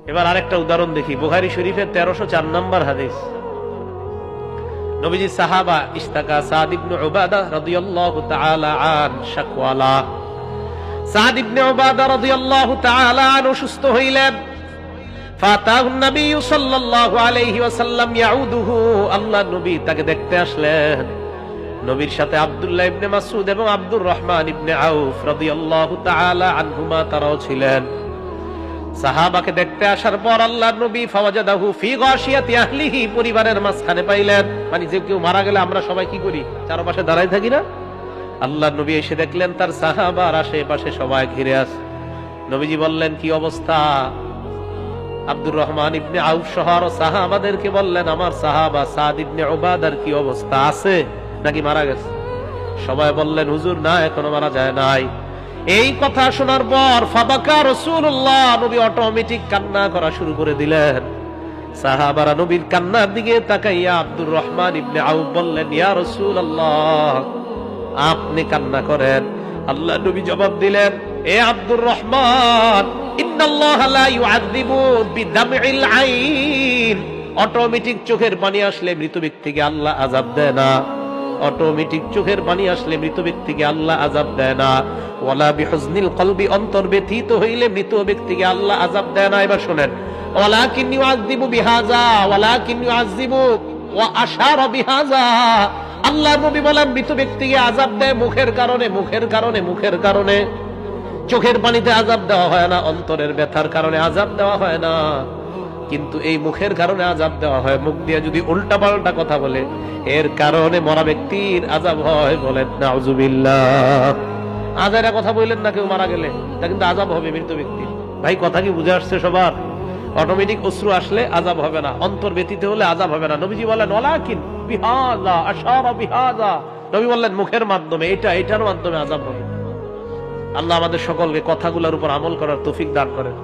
এবার আরেকটা উদাহরণ দেখি, বুখারী শরীফের 1304 নম্বর হাদিস। নবীজি সাহাবা ইস্তাকা সাদ ইবনে উবাদা রাদিয়াল্লাহু তাআলা আন শাকওয়ালা। সাদ ইবনে উবাদা রাদিয়াল্লাহু তাআলা আন অসুস্থ হইলেন। ফাতাহুন নবী সাল্লাল্লাহু আলাইহি ওয়াসাল্লাম ইয়াউদুহু, আল্লাহর নবী তাকে দেখতে আসলেন। নবীর সাথে আব্দুল্লাহ ইবনে মাসউদ এবং আব্দুর রহমান ইবনে আউফ রাদিয়াল্লাহু তাআলা আনহুমা তারাও ছিলেন। সাহাবাকে দেখতে আসার পর আল্লাহর নবী ফাওয়াজাদাহু ফি গাশিয়াতি আহলিহি, পরিবারের মাঝখানে পাইলেন। মানে যে কেউ মারা গেলে আমরা সবাই কি করি? চারপাশে দাঁড়ায় থাকি না? আল্লাহর নবী এসে দেখলেন তার সাহাবার আশেপাশে সবাই ঘিরে আছে। নবীজি বললেন, কি অবস্থা? আব্দুর রহমান ইবনে আউফ সহ আরো সাহাবাদেরকে বললেন, আমার সাহাবা সাদ ইবনে উবাদার কি অবস্থা, আছে নাকি মারা গেছে? সবাই বললেন, হুজুর না, এখনো মারা যায় নাই। এই কথা শোনার পর ফাবাকা রাসূলুল্লাহ, নবী অটোমেটিক কান্না করা শুরু করে দিলেন। সাহাবারা নবীর কান্নার দিকে তাকাইয়া আব্দুর রহমান ইবনে আউফ বললেন, ইয়া রাসূলুল্লাহ, আপনি কান্না করেন? আল্লাহ নবী জবাব দিলেন, এ আব্দুর রহমান, ইন্নাল্লাহা লা ইউআযযিবু বিদামইল আইন, অটোমেটিক চোখের পানি আসলে মৃত ব্যক্তিকে আল্লাহ আযাব দেয় না। অটোমেটিক চোখের পানি আসলে মৃত ব্যক্তিকে আল্লাহ আযাব দেয় না। ওয়ালা বিহুজনিল কলবি, অন্তর ব্যথিত হইলে মৃত ব্যক্তিকে আল্লাহ আযাব দেয় না। এবার শুনেন, ওয়ালাকিন ইউআযযিবু বিহাযা, ওয়ালাকিন ইউআযযিবু ওয়া আশারা বিহাযা। আল্লাহ নবী বলেন, মৃত ব্যক্তিকে আযাব দেয় মুখের কারণে, মুখের কারণে, মুখের কারণে। চোখের পানিতে আযাব দেওয়া হয় না, অন্তরের ব্যথার কারণে আযাব দেওয়া হয় না। কিন্তু এই মুখের কারণে আযাব দেওয়া হয়। মুখ দিয়ে যদি উল্টা পাল্টা কথা বলে, এর কারণে মরা ব্যক্তির আযাব হয়। বলেন নাউযুবিল্লাহ। আজারা কথা বললেন না, কেউ মারা গেলে তা কিন্তু আযাব হবে মৃত ব্যক্তির। ভাই কথা কি বুঝে আসছে সবার? অটোমেটিক অশ্রু আসলে আযাব হবে না, অন্তর ব্যতীত হলে আযাব হবে না। নবীজি বলেন, ওয়ালাকিন বিহাযা আশারা বিহাযা, নবী বললেন মুখের মাধ্যমে, এটার মাধ্যমে আযাব হবে। আল্লাহ আমাদের সকলকে কথাগুলোর উপর আমল করার তৌফিক দান করেন।